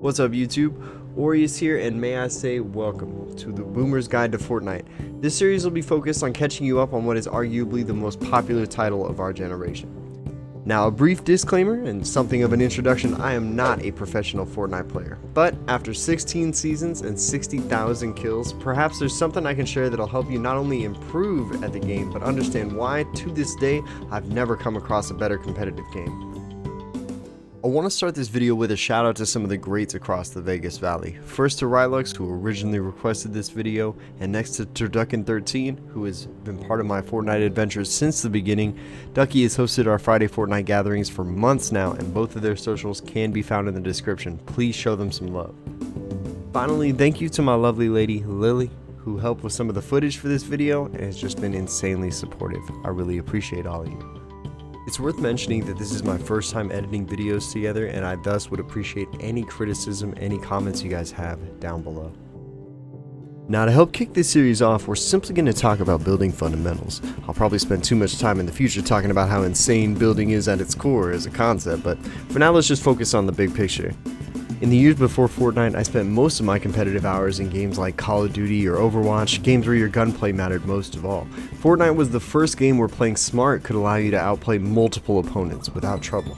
What's up YouTube? Orius here, and may I say welcome to the Boomer's Guide to Fortnite. This series will be focused on catching you up on what is arguably the most popular title of our generation. Now, a brief disclaimer and something of an introduction: I am not a professional Fortnite player, but after 16 seasons and 60,000 kills, perhaps there's something I can share that'll help you not only improve at the game, but understand why, to this day, I've never come across a better competitive game. I want to start this video with a shout out to some of the greats across the Vegas Valley. First to Ryelux, who originally requested this video, and next to Turducken13, who has been part of my Fortnite adventures since the beginning. Ducky has hosted our Friday Fortnite gatherings for months now, and both of their socials can be found in the description. Please show them some love. Finally, thank you to my lovely lady, Lily, who helped with some of the footage for this video and has just been insanely supportive. I really appreciate all of you. It's worth mentioning that this is my first time editing videos together, and I thus would appreciate any criticism, any comments you guys have down below. Now, to help kick this series off, we're simply going to talk about building fundamentals. I'll probably spend too much time in the future talking about how insane building is at its core as a concept, but for now let's just focus on the big picture. In the years before Fortnite, I spent most of my competitive hours in games like Call of Duty or Overwatch, games where your gunplay mattered most of all. Fortnite was the first game where playing smart could allow you to outplay multiple opponents without trouble.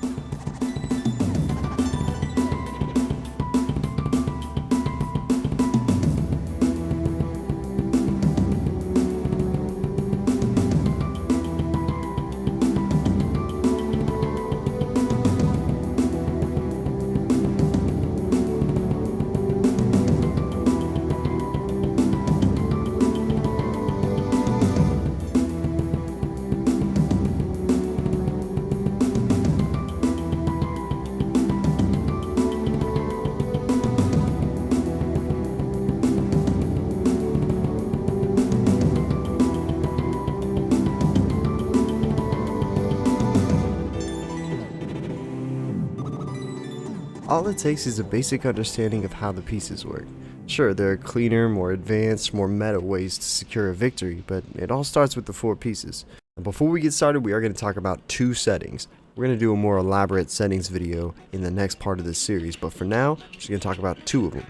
All it takes is a basic understanding of how the pieces work. Sure, there are cleaner, more advanced, more meta ways to secure a victory, but it all starts with the 4 pieces. And before we get started, we are going to talk about 2 settings. We're going to do a more elaborate settings video in the next part of this series, but for now, we're just going to talk about 2 of them.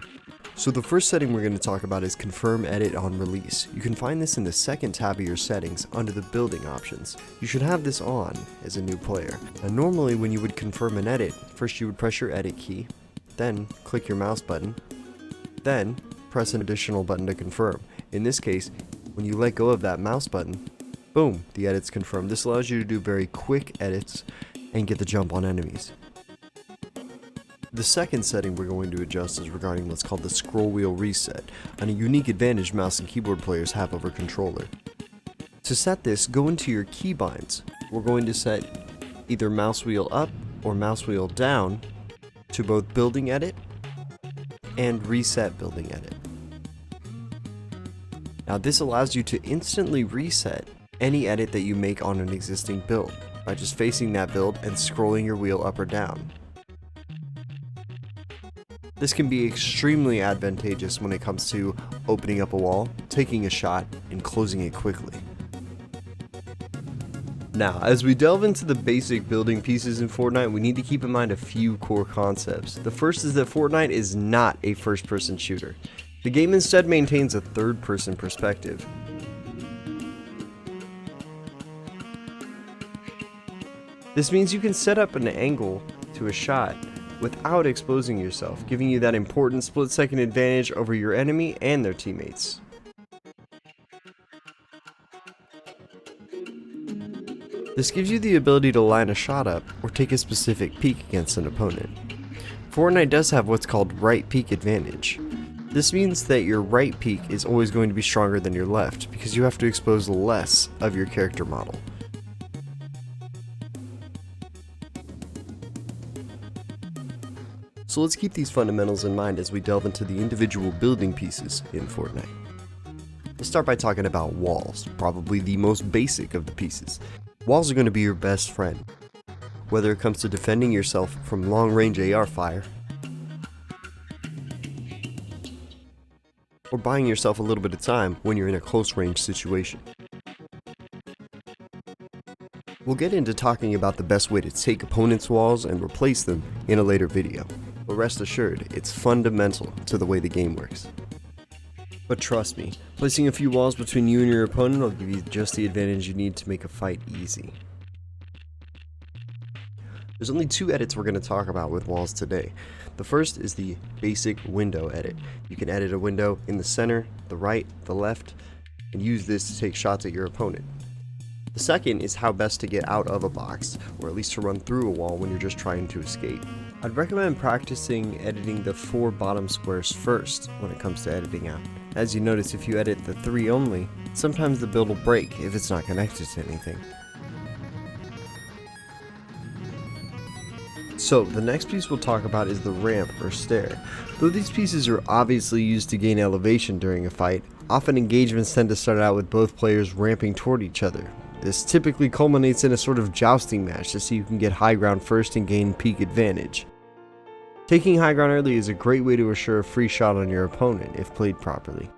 So the first setting we're going to talk about is Confirm Edit on Release. You can find this in the second tab of your settings under the building options. You should have this on as a new player. Now normally when you would confirm an edit, first you would press your edit key, then click your mouse button, then press an additional button to confirm. In this case, when you let go of that mouse button, boom, the edit's confirmed. This allows you to do very quick edits and get the jump on enemies. The second setting we're going to adjust is regarding what's called the scroll wheel reset, and a unique advantage mouse and keyboard players have over controller. To set this, go into your keybinds. We're going to set either mouse wheel up or mouse wheel down to both building edit and reset building edit. Now this allows you to instantly reset any edit that you make on an existing build by just facing that build and scrolling your wheel up or down. This can be extremely advantageous when it comes to opening up a wall, taking a shot, and closing it quickly. Now, as we delve into the basic building pieces in Fortnite, we need to keep in mind a few core concepts. The first is that Fortnite is not a first-person shooter. The game instead maintains a third-person perspective. This means you can set up an angle to a shot without exposing yourself, giving you that important split-second advantage over your enemy and their teammates. This gives you the ability to line a shot up or take a specific peek against an opponent. Fortnite does have what's called right peek advantage. This means that your right peek is always going to be stronger than your left because you have to expose less of your character model. So let's keep these fundamentals in mind as we delve into the individual building pieces in Fortnite. Let's start by talking about walls, probably the most basic of the pieces. Walls are going to be your best friend, whether it comes to defending yourself from long-range AR fire, or buying yourself a little bit of time when you're in a close-range situation. We'll get into talking about the best way to take opponents' walls and replace them in a later video. But rest assured, it's fundamental to the way the game works. But trust me, placing a few walls between you and your opponent will give you just the advantage you need to make a fight easy. There's only two edits we're going to talk about with walls today. The first is the basic window edit. You can edit a window in the center, the right, the left, and use this to take shots at your opponent. The second is how best to get out of a box, or at least to run through a wall when you're just trying to escape. I'd recommend practicing editing the 4 bottom squares first when it comes to editing out. As you notice, if you edit the 3 only, sometimes the build will break if it's not connected to anything. So, the next piece we'll talk about is the ramp or stair. Though these pieces are obviously used to gain elevation during a fight, often engagements tend to start out with both players ramping toward each other. This typically culminates in a sort of jousting match to see who can get high ground first and gain peak advantage. Taking high ground early is a great way to assure a free shot on your opponent if played properly.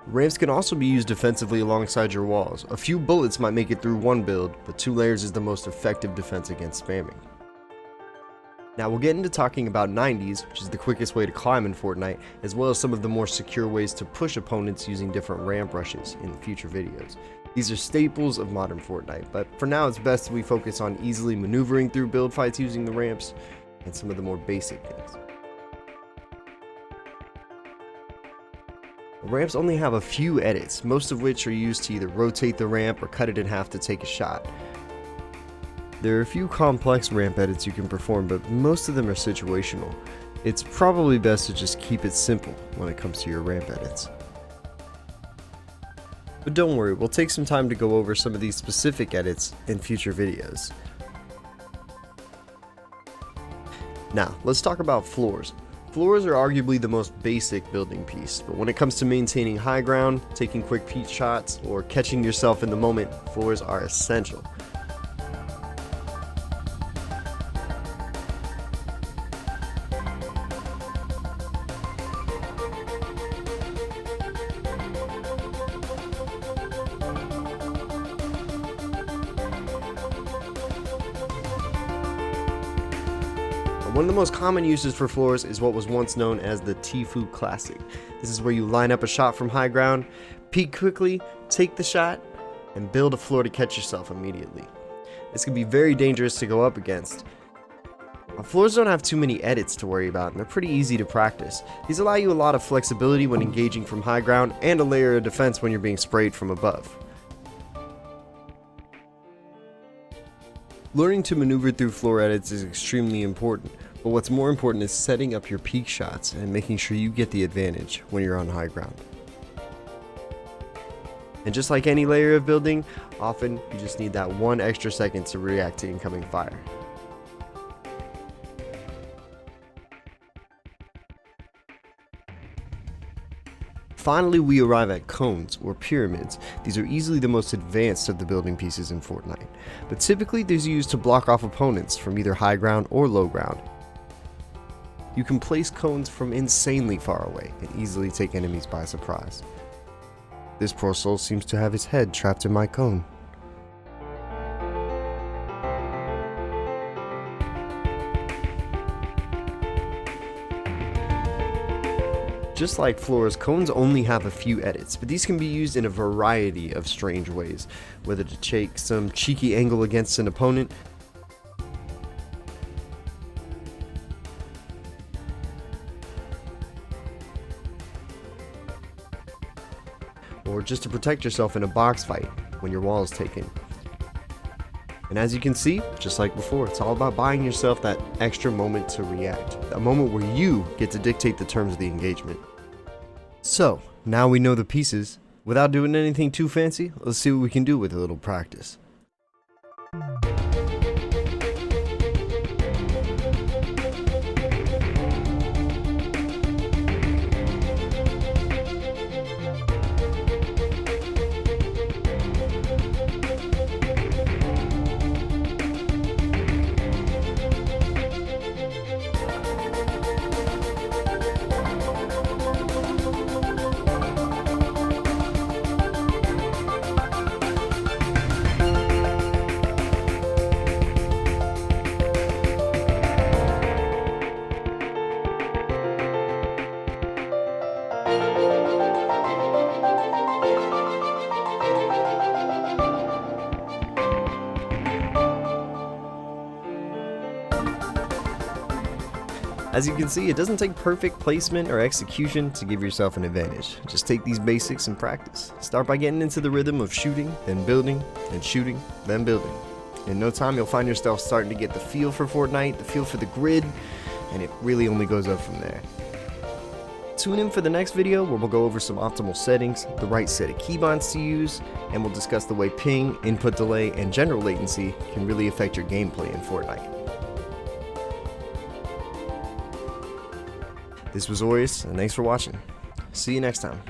Ramps can also be used defensively alongside your walls. A few bullets might make it through one build, but 2 layers is the most effective defense against spamming. Now we'll get into talking about 90s, which is the quickest way to climb in Fortnite, as well as some of the more secure ways to push opponents using different ramp rushes in future videos. These are staples of modern Fortnite, but for now it's best that we focus on easily maneuvering through build fights using the ramps and some of the more basic things. Ramps only have a few edits, most of which are used to either rotate the ramp or cut it in half to take a shot. There are a few complex ramp edits you can perform, but most of them are situational. It's probably best to just keep it simple when it comes to your ramp edits. But don't worry, we'll take some time to go over some of these specific edits in future videos. Now, let's talk about floors. Floors are arguably the most basic building piece, but when it comes to maintaining high ground, taking quick peek shots, or catching yourself in the moment, floors are essential. One of the most common uses for floors is what was once known as the Tfue Classic. This is where you line up a shot from high ground, peek quickly, take the shot, and build a floor to catch yourself immediately. This can be very dangerous to go up against. Floors don't have too many edits to worry about, and they're pretty easy to practice. These allow you a lot of flexibility when engaging from high ground and a layer of defense when you're being sprayed from above. Learning to maneuver through floor edits is extremely important, but what's more important is setting up your peak shots and making sure you get the advantage when you're on high ground. And just like any layer of building, often you just need that 1 extra second to react to incoming fire. Finally, we arrive at cones, or pyramids. These are easily the most advanced of the building pieces in Fortnite, but typically they're used to block off opponents from either high ground or low ground. You can place cones from insanely far away and easily take enemies by surprise. This poor soul seems to have his head trapped in my cone. Just like floors, cones only have a few edits, but these can be used in a variety of strange ways, whether to take some cheeky angle against an opponent, or just to protect yourself in a box fight when your wall is taken. And as you can see, just like before, it's all about buying yourself that extra moment to react, a moment where you get to dictate the terms of the engagement. So, now we know the pieces. Without doing anything too fancy, let's see what we can do with a little practice. As you can see, it doesn't take perfect placement or execution to give yourself an advantage. Just take these basics and practice. Start by getting into the rhythm of shooting, then building, and shooting, then building. In no time, you'll find yourself starting to get the feel for Fortnite, the feel for the grid, and it really only goes up from there. Tune in for the next video where we'll go over some optimal settings, the right set of keybinds to use, and we'll discuss the way ping, input delay, and general latency can really affect your gameplay in Fortnite. This was Aureus, and thanks for watching. See you next time.